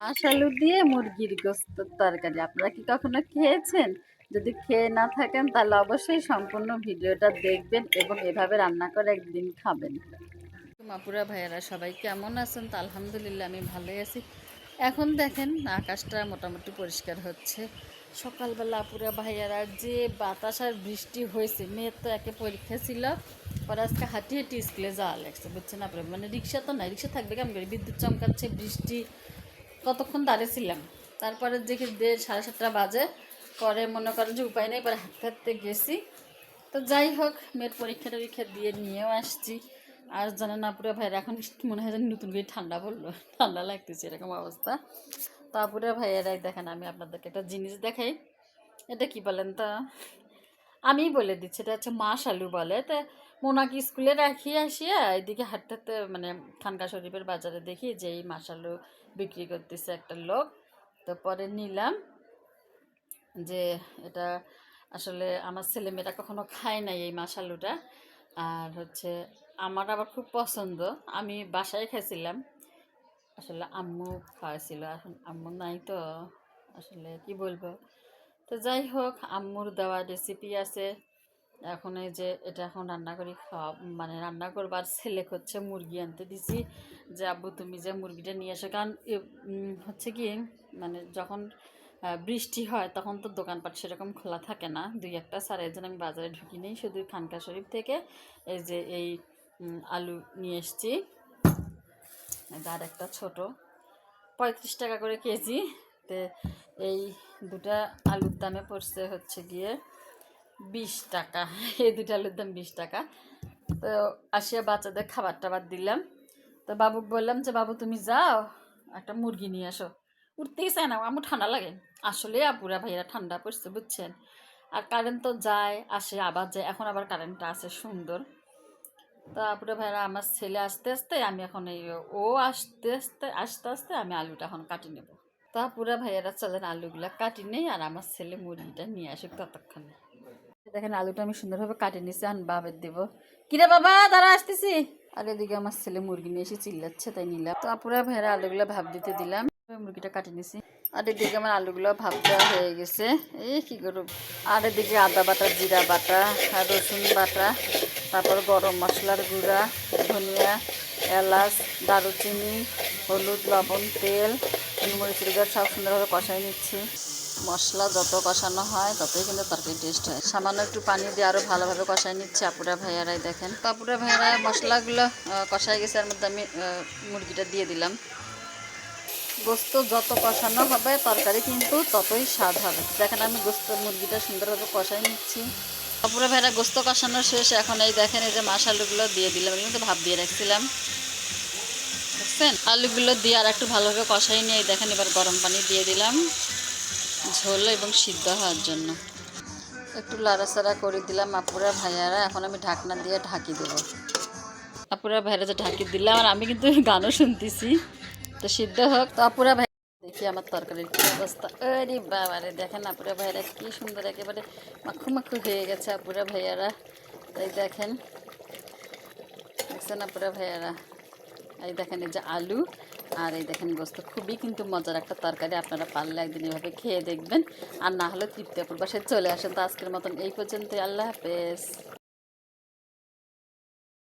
হাঁস আলু দিয়ে মুরগির গোস্তের তরকারি আপনারা কি কখনো খেয়েছেন? যদি খেয়ে না থাকেন তাহলে অবশ্যই সম্পূর্ণ ভিডিওটা দেখবেন এবং এভাবে রান্না করে একদিন খাবেন। মাপুরা ভাইয়েরা সবাই কেমন আছেন? তো আলহামদুলিল্লাহ আমি ভালোই আছি। এখন দেখেন আকাশটা মোটামুটি পরিষ্কার হচ্ছে। সকালবেলা আপুরা ভাইয়ারা যে বাতাস আর বৃষ্টি হয়েছে, মেয়ের তো একে পরীক্ষা ছিল, পরে আজকে হাঁটি হাঁটি স্কুলে যাওয়া লাগছে, বুঝছেন আপনার? মানে রিক্সা তো নাই, রিক্সা থাকবে কেমন করে, বিদ্যুৎ চমকাচ্ছে, বৃষ্টি, কতক্ষণ দাঁড়িয়েছিলাম। তারপরে দেখি 7:30 বাজে, পরে মনে করেন যে উপায় নেই, পরে হাঁটতে হাঁটতে গেছি। তো যাই হোক, মেয়ের পরীক্ষা টরীক্ষা দিয়ে নিয়েও আসছি। আর জানেন না পুরো ভাইয়ের এখন মনে হয় যেন নতুন করে ঠান্ডা পড়লো, ঠান্ডা লাগতেছে এরকম অবস্থা। তারপরে ভাইয়েরাই দেখেন, আমি আপনাদেরকে একটা জিনিস দেখাই। এটা কি বলেন তা, আমি বলে দিচ্ছি, এটা হচ্ছে মাস আলু বলে। তো মোনাকে স্কুলে রাখি আসিয়া এদিকে হাঁটতে হাঁটতে মানে খানকা শরীফের বাজারে দেখি যে এই মাস আলু বিক্রি করতেছে একটা লোক। তো পরে নিলাম যে এটা আসলে আমার ছেলেমেয়েরা কখনো খায় নাই এই মাস আলুটা। আর হচ্ছে আমার আবার খুব পছন্দ, আমি বাসায় খাইছিলাম। আসলে আম্মু খাওয়াইছিল, এখন আম্মু নাই তো আসলে কি বলবো। তো যাই হোক, আম্মুর দেওয়া রেসিপি আছে। এখন এই যে এটা এখন রান্না করি, খাওয়া মানে রান্না করবার, ছেলে হচ্ছে মুরগি আনতে দিছি যে আব্বু তুমি যে মুরগিটা নিয়ে আসো। কারণ হচ্ছে কি, মানে যখন বৃষ্টি হয় তখন তো দোকানপাট সেরকম খোলা থাকে না, দুই একটা ছাড়া, এই জন্য আমি বাজারে ঢুকি নেই, শুধু খানকা শরীফ থেকে এই যে এই আলু নিয়ে এসছি। আর একটা ছোটো 35 টাকা করে কেজি। তো এই দুটা আলুর দামে পড়ছে হচ্ছে গিয়ে 20 টাকা। এই দুটো আলুর দাম 20 টাকা। তো আসিয়া বাচ্চাদের খাবার টাবার দিলাম। তো বাবুক বললাম যে বাবু তুমি যাও একটা মুরগি নিয়ে আসো। উঠতেই চায় না, আমার ঠান্ডা লাগে। আসলে আপুরা ভাইয়েরা ঠান্ডা পড়ছে, বুঝছেন। আর কারেন্ট তো যায় আসে আবার যায়, এখন আবার কারেন্টটা আছে সুন্দর। তো আপুরা ভাইয়েরা, আমার ছেলে আসতে আসতে আমি এখন এই ও আসতে আসতে আস্তে আস্তে আমি আলুটা এখন কাটি নেব। তা পুরা ভাইয়েরা চলেন আলুগুলা কাটি নেই, আর আমার ছেলে মুরগিটা নিয়ে আসুক ততক্ষণে। দেখেন আলুটা আমি সুন্দরভাবে কাটে নিছি, আন বাবের দেবো। কিরে বাবা, দাঁড়া আসতেছি। আর এদিকে আমার ছেলে মুরগি নিয়ে এসে চিল্লাচ্ছে, তাই নিলাম। তো আপুরা ভাইয়েরা আলুগুলো ভাব দিতে দিলাম, মুরগিটা কাটে নিছি। আর এদিকে আমার আলুগুলো ভাব দেওয়া হয়ে গেছে। এই কি করব। আর এদিকে আদা বাটা, জিরা বাটা, আর রসুন বাটা, তারপর গরম মশলার গুঁড়া, ধনিয়া, এলাচ, দারুচিনি, হলুদ, লবণ, তেল, মরিচের গুঁড়া সব সুন্দরভাবে কষাই নিচ্ছি। মশলা যত কষানো হয় ততই কিন্তু তরকারি টেস্ট হয়। সামান্য একটু পানি দিয়ে আরও ভালোভাবে কষাই নিচ্ছি। আপুরা ভাইয়ারাই দেখেন, তো আপুরা ভাইয়ারা মশলাগুলো কষাই গেছে, এর মধ্যে আমি মুরগিটা দিয়ে দিলাম। গোস্ত যত কষানো হবে তরকারি কিন্তু ততই স্বাদ হবে। দেখেন আমি মুরগিটা সুন্দরভাবে কষাই নিচ্ছি। আপুরা ভাইয়ারা গোস্ত কষানো শেষ, এখন এই দেখেন এই যে মাছ আলুগুলো দিয়ে দিলাম, এগুলো তো ভাপ দিয়ে রাখছিলাম, বুঝছেন। আলুগুলো দিয়ে আর একটু ভালোভাবে কষাই নিয়ে দেখেন এবার গরম পানি দিয়ে দিলাম ঝোল এবং সিদ্ধ হওয়ার জন্য। একটু লাড়াচাড়া করে দিলাম আপুরা ভাইয়ারা, এখন আমি ঢাকনা দিয়ে ঢাকি দেবো। আপুরা ভাইয়ারা যে ঢাকি দিলাম, আর আমি কিন্তু গানও শুনতেছি। তো সিদ্ধ হোক। তো আপুরা ভাই দেখি আমার তরকারির কী অবস্থা। আরে বাবারে, দেখেন আপুরা ভাইয়ারা কী সুন্দর একেবারে মাখু মাখু হয়ে গেছে আপুরা ভাইয়ারা। তাই দেখেন, দেখছেন আপুরা ভাইয়ারা, এই দেখেন এই যে আলু, আর এই দেখেন গোস্ত। খুবই কিন্তু মজার একটা তরকারি, আপনারা পারলে একদিন এভাবে খেয়ে দেখবেন, আর না হলে তৃপ্তি আপুর বাসায় চলে আসেন। তো আজকের মতন এই পর্যন্ত, আল্লাহ হাফেজ।